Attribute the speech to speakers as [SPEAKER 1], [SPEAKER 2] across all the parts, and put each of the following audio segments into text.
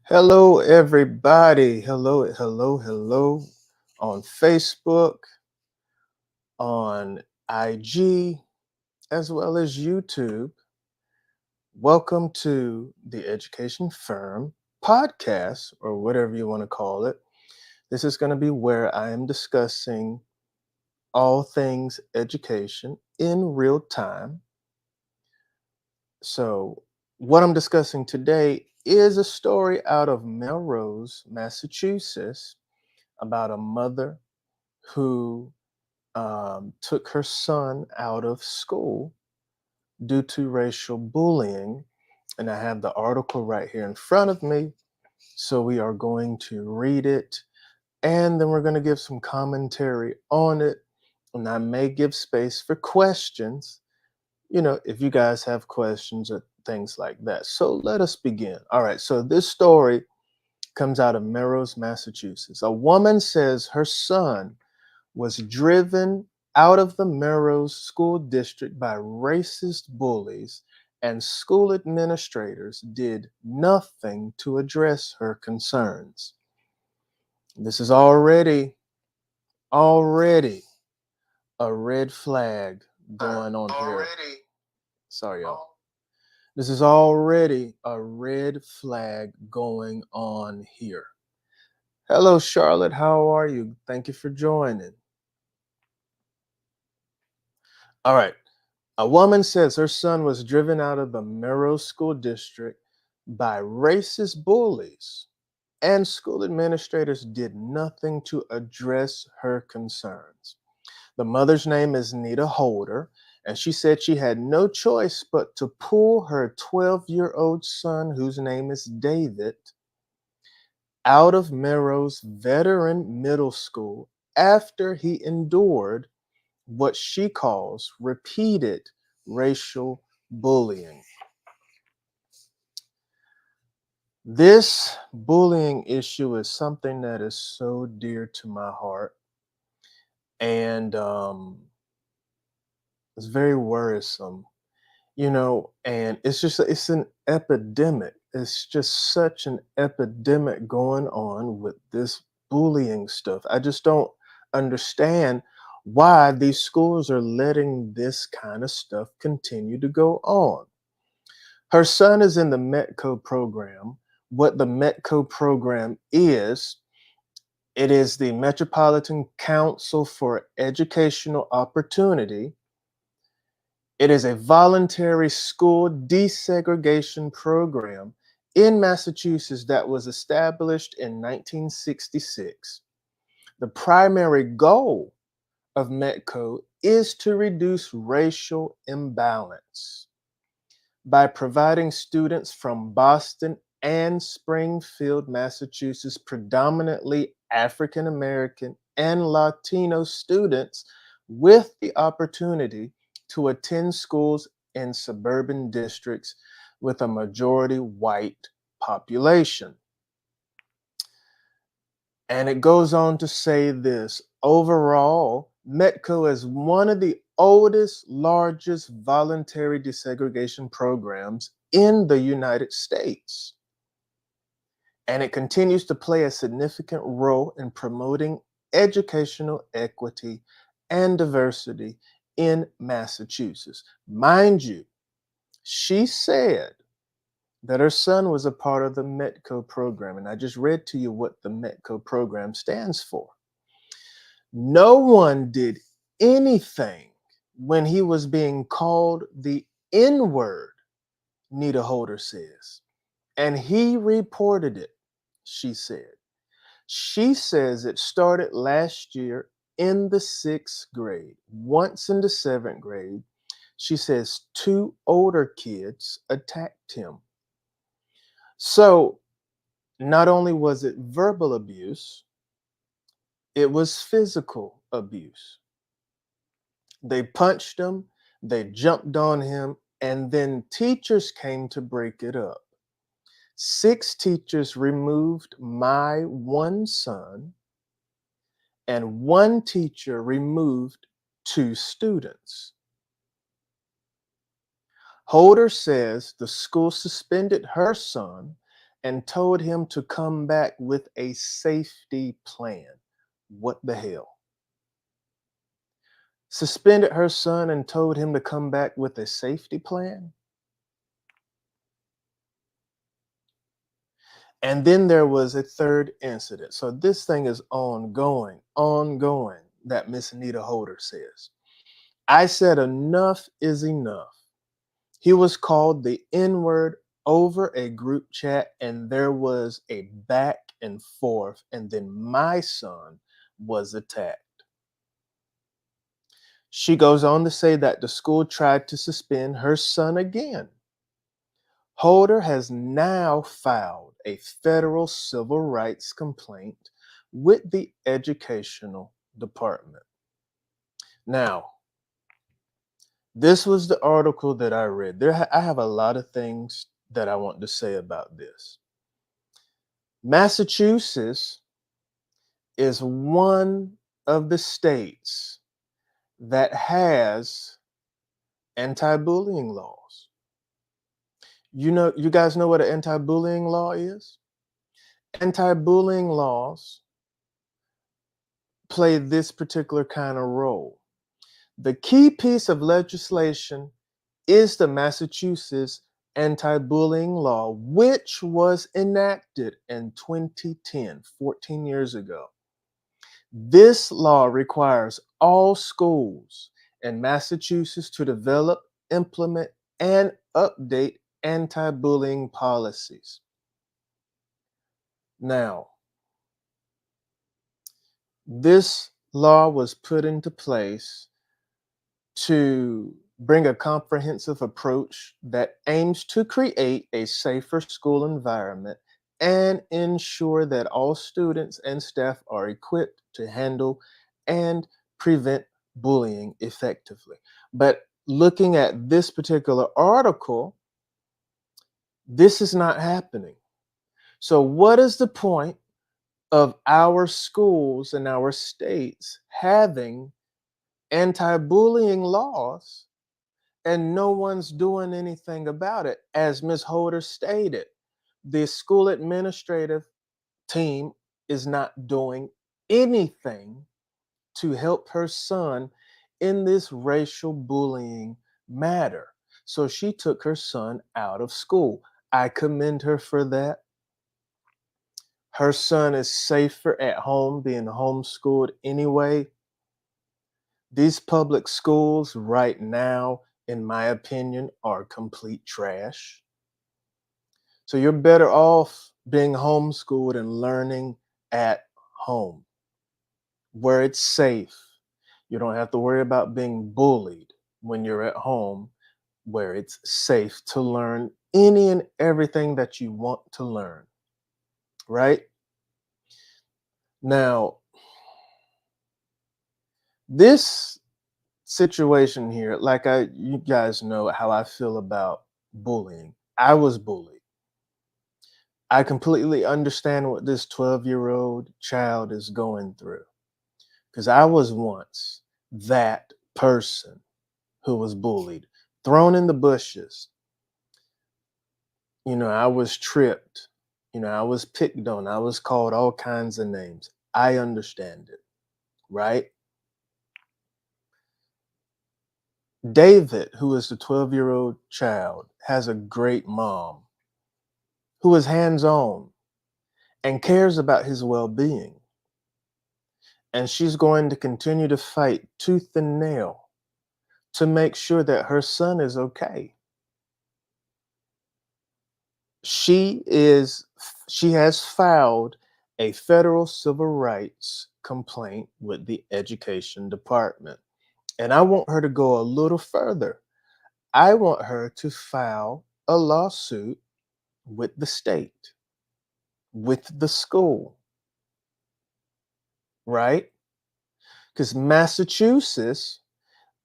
[SPEAKER 1] Hello, everybody. Hello on Facebook, on IG, as well as YouTube. Welcome to the Education Firm podcast, or whatever you want to call it. This is going to be where I am discussing all things education in real time. So, what I'm discussing today is a story out of Melrose, Massachusetts, about a mother who took her son out of school due to racial bullying. And I have the article right here in front of me. So we are going to read it and then we're going to give some commentary on it. And I may give space for questions, if you guys have questions or things like that. So let us begin. All right. So this story comes out of Melrose, Massachusetts. A woman says her son was driven out of the Melrose School District by racist bullies, and school administrators did nothing to address her concerns. This is already a red flag going on here. Sorry, y'all. This is already a red flag going on here. Hello, Charlotte. How are you? Thank you for joining. All right. A woman says her son was driven out of the Melrose School District by racist bullies, and school administrators did nothing to address her concerns. The mother's name is Nita Holder, and she said she had no choice but to pull her 12-year-old son, whose name is David, out of Melrose Veteran Middle School after he endured what she calls repeated racial bullying. This bullying issue is something that is so dear to my heart, and it's very worrisome, and it's an epidemic. It's just such an epidemic going on with this bullying stuff. I just don't understand why these schools are letting this kind of stuff continue to go on. Her son is in the METCO program. What the METCO program is, it is the Metropolitan Council for Educational Opportunity. It is a voluntary school desegregation program in Massachusetts that was established in 1966. The primary goal of METCO is to reduce racial imbalance by providing students from Boston and Springfield, Massachusetts, predominantly African American and Latino students, with the opportunity to attend schools in suburban districts with a majority white population. And it goes on to say this: overall, METCO is one of the oldest, largest voluntary desegregation programs in the United States. And it continues to play a significant role in promoting educational equity and diversity in Massachusetts. Mind you, she said that her son was a part of the METCO program. And I just read to you what the METCO program stands for. No one did anything when he was being called the N word, Nita Holder says. And he reported it, she said. She says it started last year in the 6th grade. Once in the 7th grade, she says 2 older kids attacked him. So not only was it verbal abuse, it was physical abuse. They punched him, they jumped on him, and then teachers came to break it up. 6 teachers removed my one son, and 1 teacher removed 2 students. Holder says the school suspended her son and told him to come back with a safety plan. What the hell? Suspended her son and told him to come back with a safety plan? And then there was a third incident. So this thing is ongoing, that Miss Nita Holder says. I said enough is enough. He was called the N word over a group chat, and there was a back and forth, and then my son was attacked. She goes on to say that the school tried to suspend her son again. Holder has now filed a federal civil rights complaint with the educational department. Now, this was the article that I read. I have a lot of things that I want to say about this. Massachusetts is one of the states that has anti-bullying laws. You guys know what an anti-bullying law is? Anti-bullying laws play this particular kind of role. The key piece of legislation is the Massachusetts anti-bullying law, which was enacted in 2010, 14 years ago. This law requires all schools in Massachusetts to develop, implement, and update anti-bullying policies. Now, this law was put into place to bring a comprehensive approach that aims to create a safer school environment and ensure that all students and staff are equipped to handle and prevent bullying effectively. But looking at this particular article, this is not happening. So, what is the point of our schools and our states having anti bullying laws and no one's doing anything about it? As Ms. Holder stated, the school administrative team is not doing anything to help her son in this racial bullying matter. So she took her son out of school. I commend her for that. Her son is safer at home being homeschooled anyway. These public schools right now, in my opinion, are complete trash. So you're better off being homeschooled and learning at home where it's safe. You don't have to worry about being bullied when you're at home where it's safe to learn any and everything that you want to learn, right? Now, this situation here, you guys know how I feel about bullying. I was bullied. I completely understand what this 12-year-old child is going through because I was once that person who was bullied, thrown in the bushes. I was tripped. I was picked on. I was called all kinds of names. I understand it, right? David, who is the 12-year-old child, has a great mom who is hands on and cares about his well being. And she's going to continue to fight tooth and nail to make sure that her son is okay. She is she has filed a federal civil rights complaint with the education department. And I want her to go a little further. I want her to file a lawsuit with the state, with the school, right? Because Massachusetts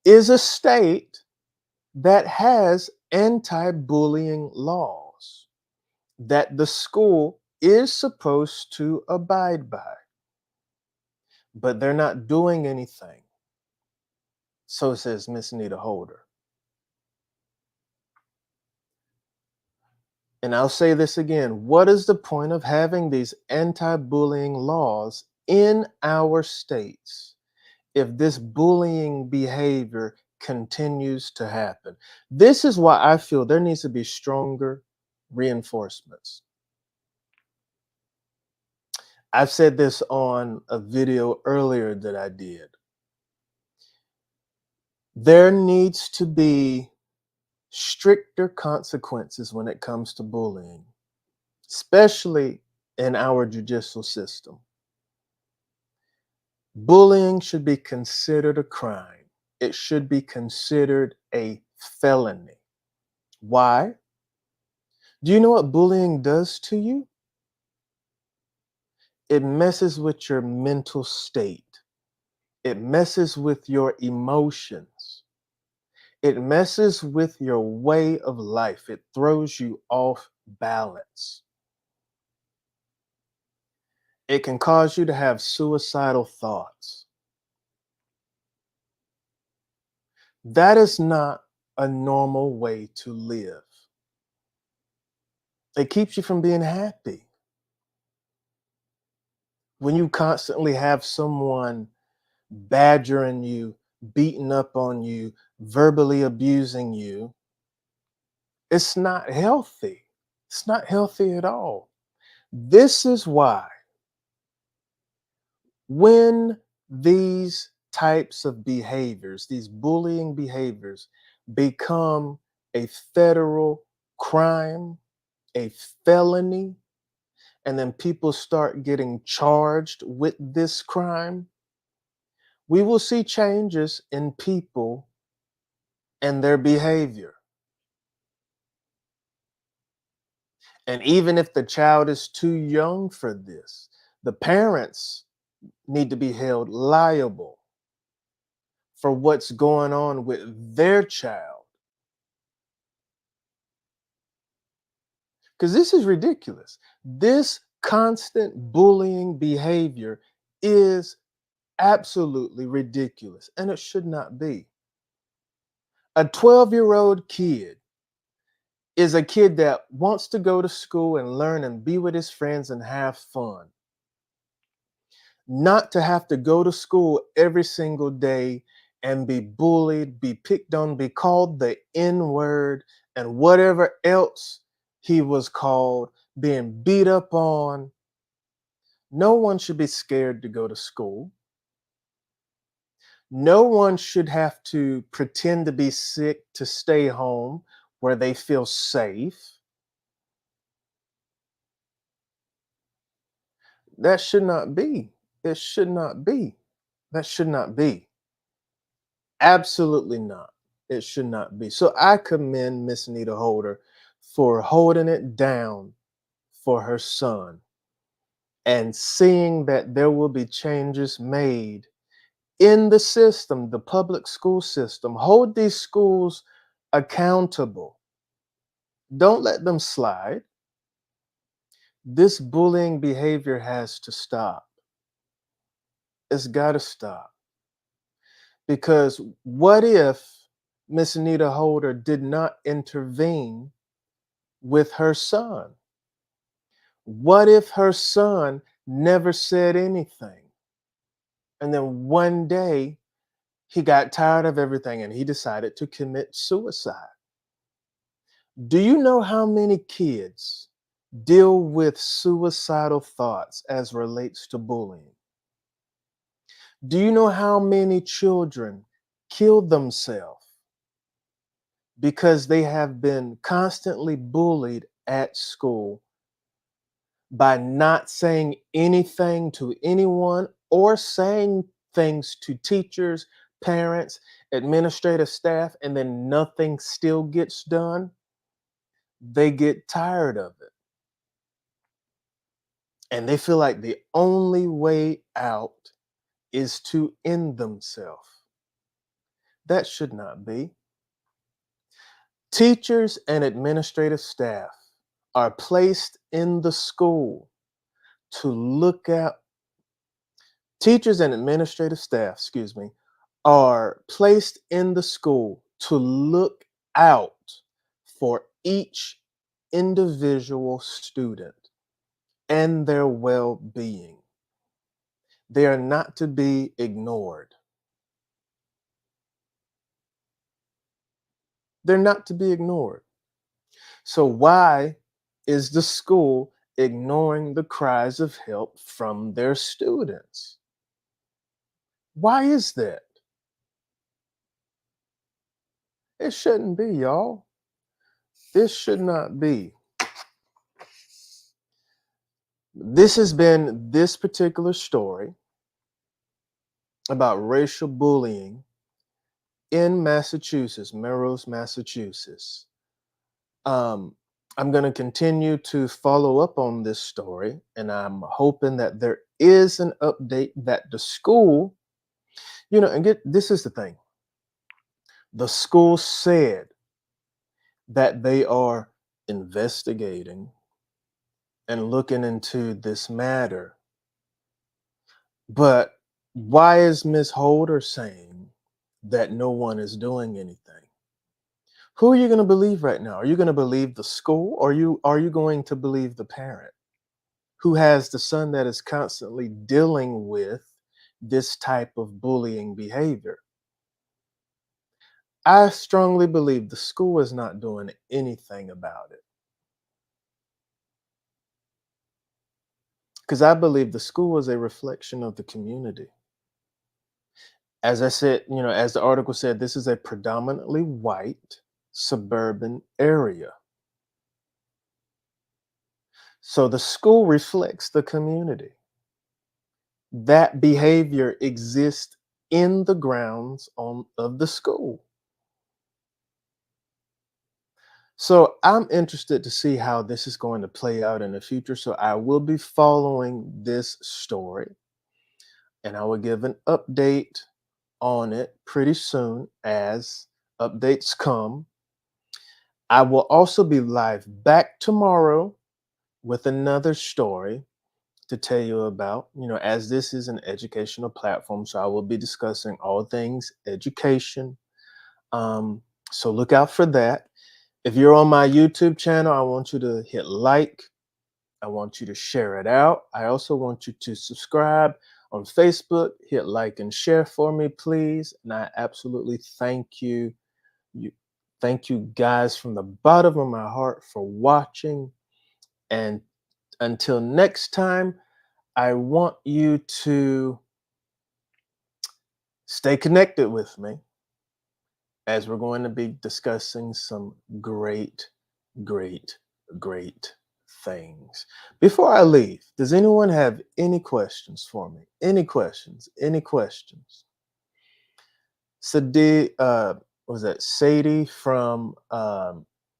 [SPEAKER 1] is a state that has anti bullying laws that the school is supposed to abide by, but they're not doing anything. So says Miss Nita Holder. And I'll say this again, what is the point of having these anti-bullying laws in our states if this bullying behavior continues to happen? This is why I feel there needs to be stronger reinforcements. I've said this on a video earlier that I did. There needs to be stricter consequences when it comes to bullying, especially in our judicial system. Bullying should be considered a crime. It should be considered a felony. Why? Do you know what bullying does to you? It messes with your mental state. It messes with your emotions. It messes with your way of life. It throws you off balance. It can cause you to have suicidal thoughts. That is not a normal way to live. It keeps you from being happy. When you constantly have someone badgering you, beating up on you, verbally abusing you, it's not healthy. It's not healthy at all. This is why when these types of behaviors, these bullying behaviors, become a federal crime, a felony, and then people start getting charged with this crime, we will see changes in people and their behavior. And even if the child is too young for this, the parents need to be held liable for what's going on with their child. Because this is ridiculous. This constant bullying behavior is absolutely ridiculous, and it should not be. A 12-year-old kid is a kid that wants to go to school and learn and be with his friends and have fun. Not to have to go to school every single day and be bullied, be picked on, be called the N word, and whatever else he was called, being beat up on. No one should be scared to go to school. No one should have to pretend to be sick to stay home where they feel safe. That should not be. It should not be. That should not be. Absolutely not. It should not be. So I commend Miss Nita Holder for holding it down for her son and seeing that there will be changes made in the system, the public school system. Hold these schools accountable. Don't let them slide. This bullying behavior has to stop. It's got to stop. Because what if Miss Anita Holder did not intervene with her son? What if her son never said anything? And then one day he got tired of everything and he decided to commit suicide. Do you know how many kids deal with suicidal thoughts as relates to bullying? Do you know how many children kill themselves because they have been constantly bullied at school by not saying anything to anyone or saying things to teachers, parents, administrative staff, and then nothing still gets done? They get tired of it. And they feel like the only way out is to end themselves. That should not be. Teachers and administrative staff are placed in the school to look at, teachers and administrative staff, excuse me, are placed in the school to look out for each individual student and their well being. They are not to be ignored. They're not to be ignored. So, why is the school ignoring the cries of help from their students? Why is that? It shouldn't be, y'all. This should not be. This has been this particular story about racial bullying in Massachusetts, Melrose, Massachusetts. Um, I'm going to continue to follow up on this story, and I'm hoping that there is an update that the school, and get this is the thing. The school said that they are investigating and looking into this matter. But why is Miss Holder saying that no one is doing anything? Who are you going to believe right now? Are you going to believe the school, or are you going to believe the parent who has the son that is constantly dealing with this type of bullying behavior? I strongly believe the school is not doing anything about it, because I believe the school is a reflection of the community. As I said, as the article said, this is a predominantly white suburban area. So the school reflects the community. That behavior exists in the grounds of the school. So I'm interested to see how this is going to play out in the future. So I will be following this story, and I will give an update on it pretty soon as updates come. I will also be live back tomorrow with another story to tell you about, as this is an educational platform. So I will be discussing all things education. Um, so look out for that. If you're on my YouTube channel, I want you to hit like. I want you to share it out. I also want you to subscribe on Facebook, hit like and share for me, please. And I absolutely thank you. Thank you guys from the bottom of my heart for watching. And until next time, I want you to stay connected with me as we're going to be discussing some great, great, great things. Before I leave, does anyone have any questions for me? Any questions? Any questions? Sadie, was that Sadie from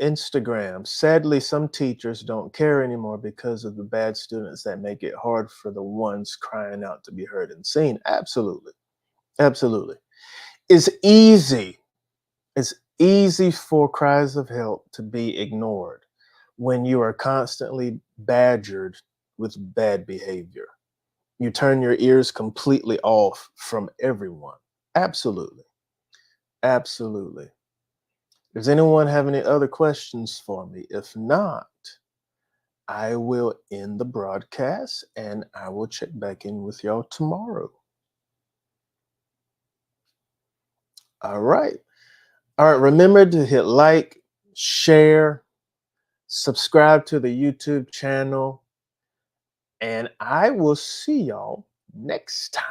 [SPEAKER 1] Instagram? Sadly, some teachers don't care anymore because of the bad students that make it hard for the ones crying out to be heard and seen. Absolutely. Absolutely. It's easy. It's easy for cries of help to be ignored when you are constantly badgered with bad behavior. You turn your ears completely off from everyone. Absolutely. Absolutely. Does anyone have any other questions for me? If not, I will end the broadcast and I will check back in with y'all tomorrow. All right. All right. Remember to hit like, share, subscribe to the YouTube channel, and I will see y'all next time.